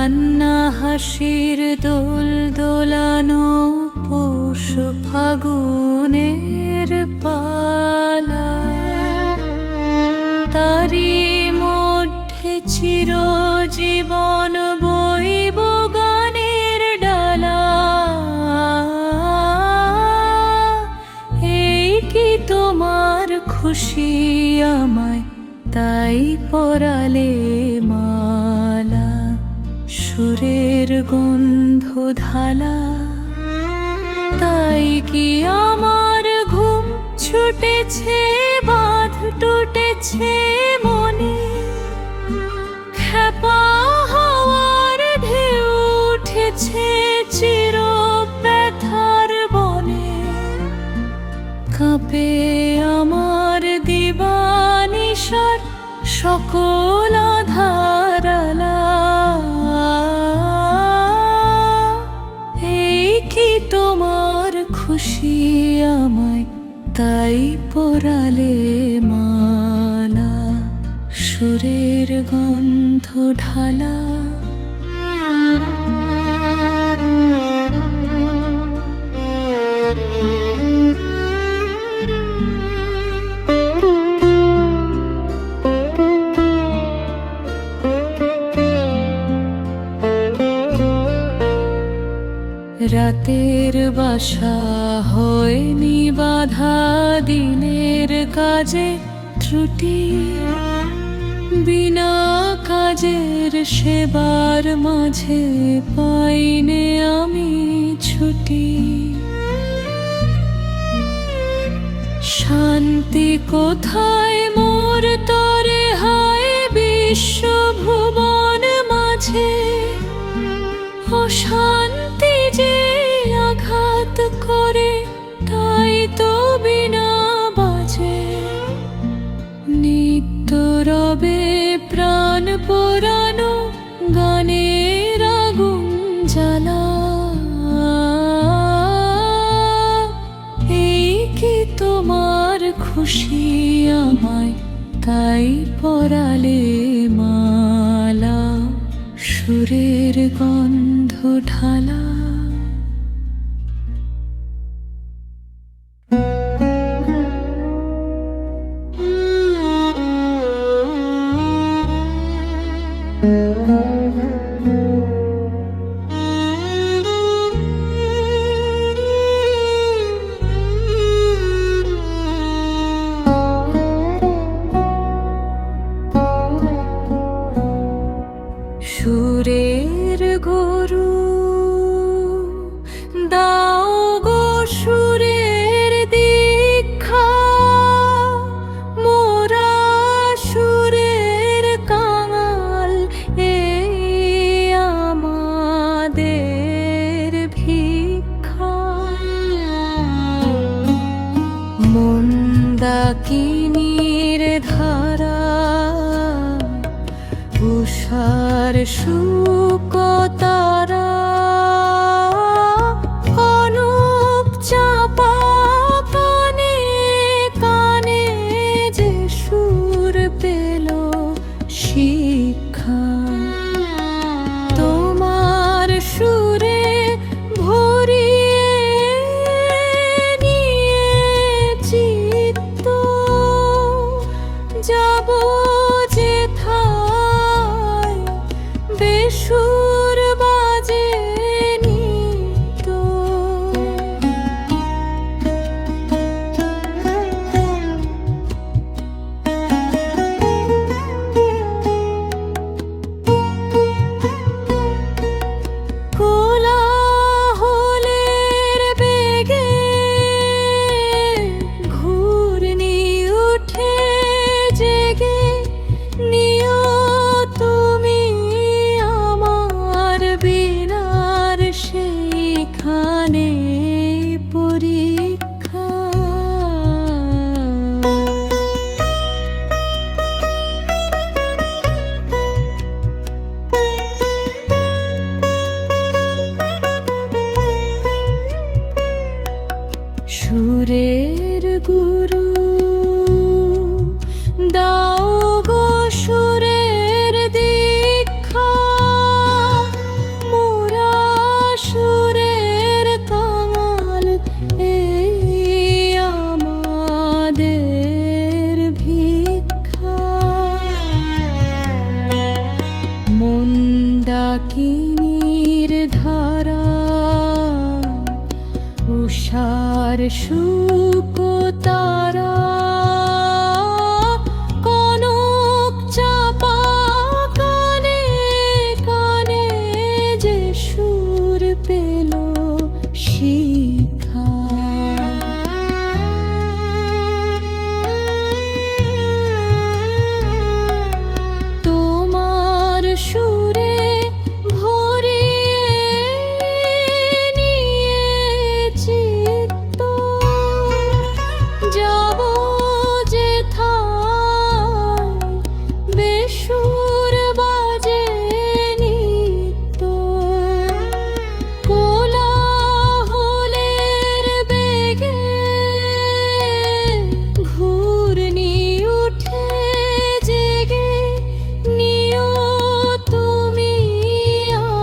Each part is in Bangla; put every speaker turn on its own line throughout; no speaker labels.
কান্না হাসির দোল দোলানো পৌষ ফাগুনের পালা, তারি মধ্যে চিরজীবন বইব গানের ডালা। এই কি তোমার খুশি আমায় তাই পরালে মালা, সুরের গন্ধ ঢালা। তাই কি আমার ঘুম ছুটেছে, বাঁধ টুটেছে মনে, খেপা হাওয়ার ঢেউ উঠেছে চির ব্যথার বনে। কাঁপে আমার দিবানিশার সকল আধারালা। এই কি তোমার খুশি আমায় তাই পরালে মালা, সুরের গন্ধ ঢালা। রাতের বাসা হয়নি বাধা, দিনের কাজে ত্রুটি, বিনা কাজের সেবার মাঝে পাইনে আমি ছুটি। শান্তি কোথায় মোর তরে হায় বিশ্বভুবন মাঝে, অশান্তি যে আঘাত করে তাই তো বিনা বাজে। নিত্য রবে প্রাণ পোড়ানো গানের আগুন জ্বালা। এই কি তোমার খুশি আমায় তাই পরালে মালা, সুরের গন্ধ ঢালা। সুরের গরু দাও গো সুরের দীক্ষা, মোরা সুরের কাঙাল এই আমাদের ভিক্ষা। মন্দাকিনীর ধারা উষার শুকতারা, অনুপ চাপা কানে কানে যে সুর পেল শিক্ষা। তোমার সুরে ভরিয়ে নিয়ে চিত্ত যাব যেথায় বেসুর বা ডাকিনীর ধারা উষার শুকতারা কনক চাপা কানে কানে যে সুর পেল শিখা। তোমার সুরে ভরিয়ে নিয়ে চিত্ত যাব যেথায় বেসুর বাজে নিত্য। কোলাহলের বেগে ঘূর্ণি উঠে জেগে নিও তুমি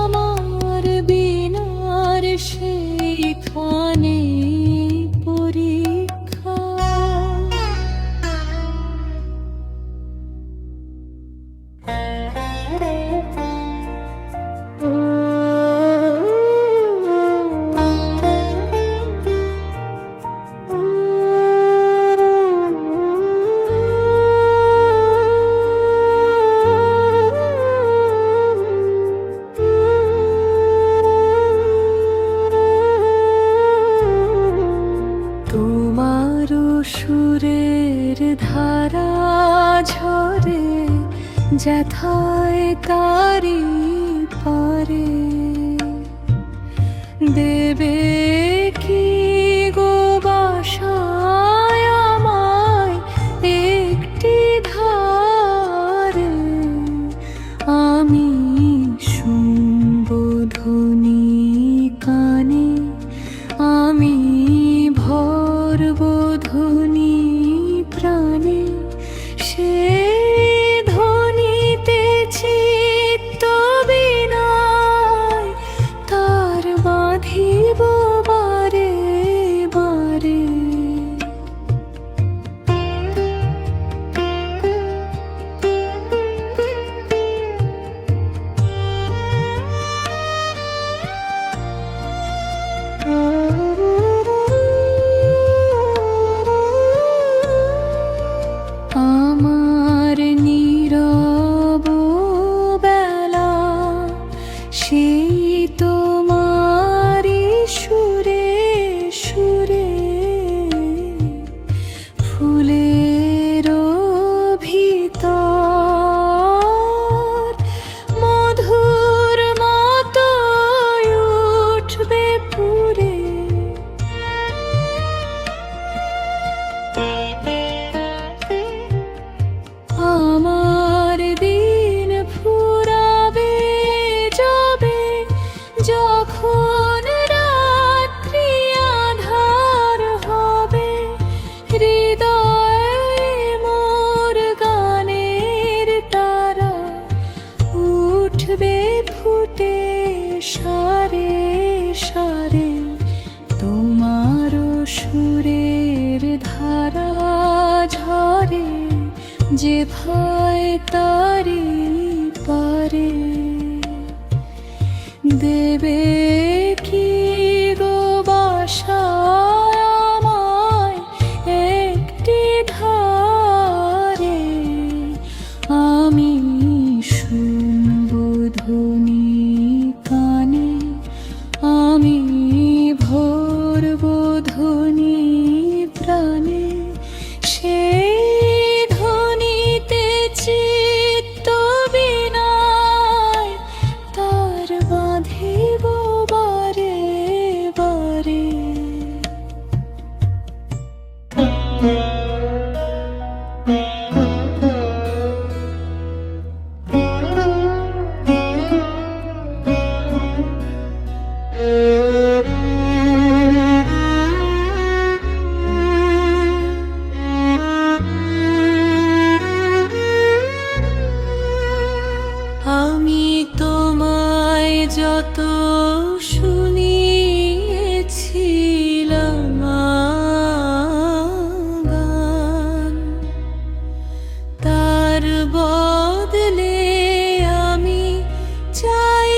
আমার বিনার সেইখানে পরীক্ষা। তোমারও সুরের ধারা ঝরে যেথায় তারি পারে দেবে কি গো বাসায় আমায় একটি ধারে। আমি শুনবো ধ্বনি কানে, আমি ভরবো ধ্বনি প্রাণে। সে ধ্বনিতে চিত্ত বিনায় তার বাঁধিব বারে বারে। আমার নীরব বেলা সেই তোমারি সুরে সুরে ফুলের ভিতর মধুর মতো উঠবে পুরে। আমার দিন ফুরাবে যাবে যখন রাত্রি আঁধার হবে। হৃদয়ে মোর গানের তারা উঠবে ফুটে সারে সারে। তোমারও সুরের ধারা ঝরে যেথায় তারি পারে দেবে কি গো বাসায় আমায় একটি ধারে। আমি শুনবো ধ্বনি কানে, আমি ভরবো ধ্বনি প্রাণে। সেই ধ্বনিতে চিত্ত বিনায় তার বাঁধিব বারে বারে। আমি তোমায় যত শুনিয়েছিলাম গান, তার বদলে আমি চাই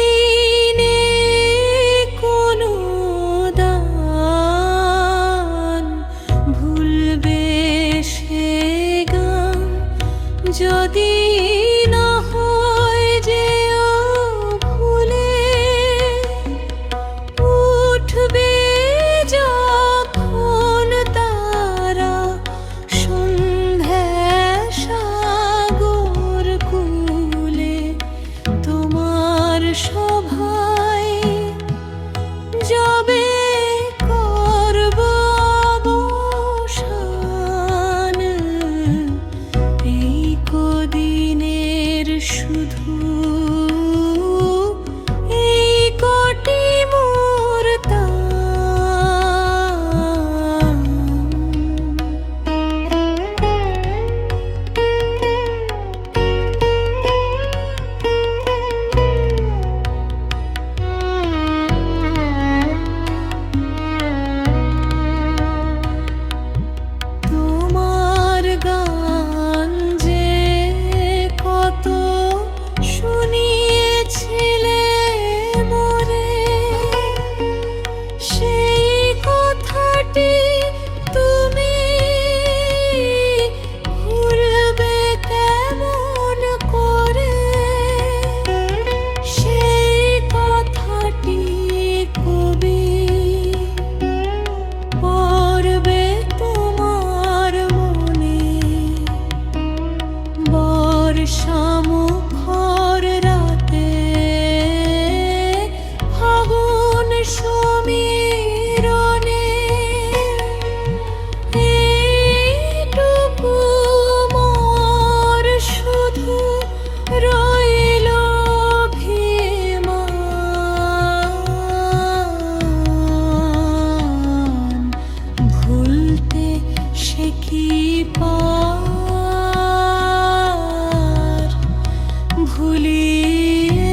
ভুলিয়েছ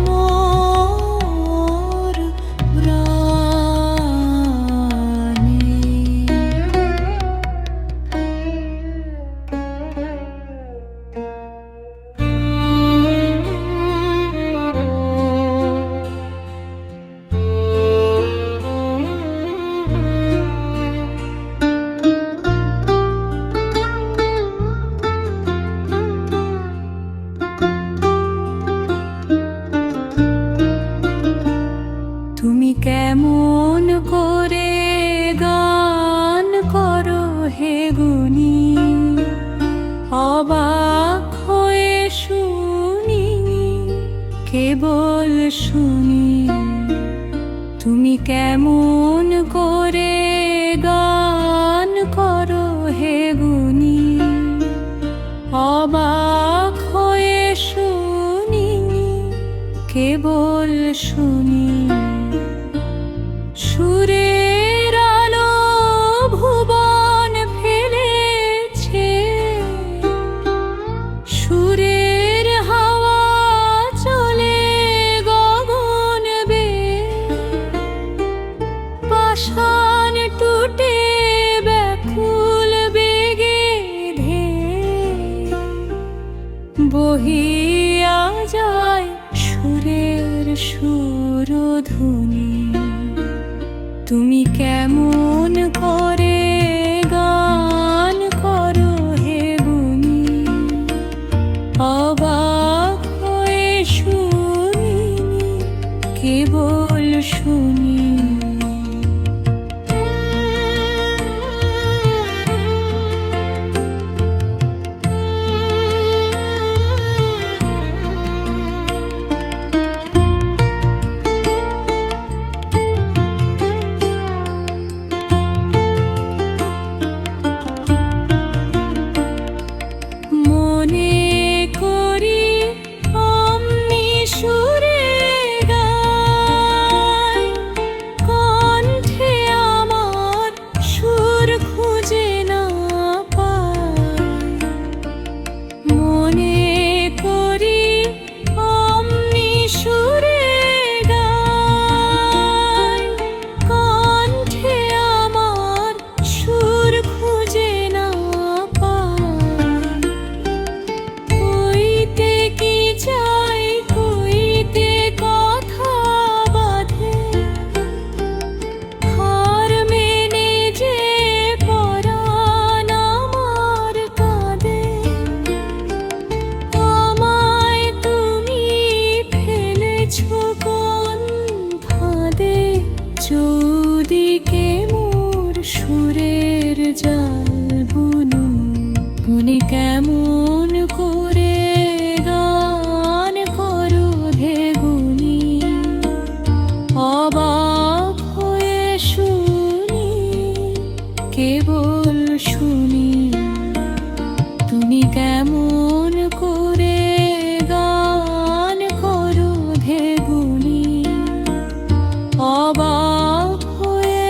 মোর প্রাণে। তুমি কেমন করে গান করো হে গুণী, অবাক হয়ে শুনি, কেবল শুনি। তুমি কেমন করে গান করো হে গুণী, অবাক হয়ে শুনি, কেবল শুনি। সুরের আলো ভুবন ফেলেছে, সুরের হাওয়া চলে গগন বেয়ে, পাষাণ টুটে ব্যাকুল বেগে ধেয়ে বহিয়া যায় সুরের সুরধুনী। তুমি কেমন করে গান করো হে গুণী, অবাক হয়ে শুনি, কেবল শুনি। চৌদিকে মোর সুরের জাল বুনুন, উনি কেমন করে গান করো হে গুণী, অবাক হয়ে শুনি, কেবল শুনি। তুমি কেমন করে গান করো হে গুণী, অবাক হয়ে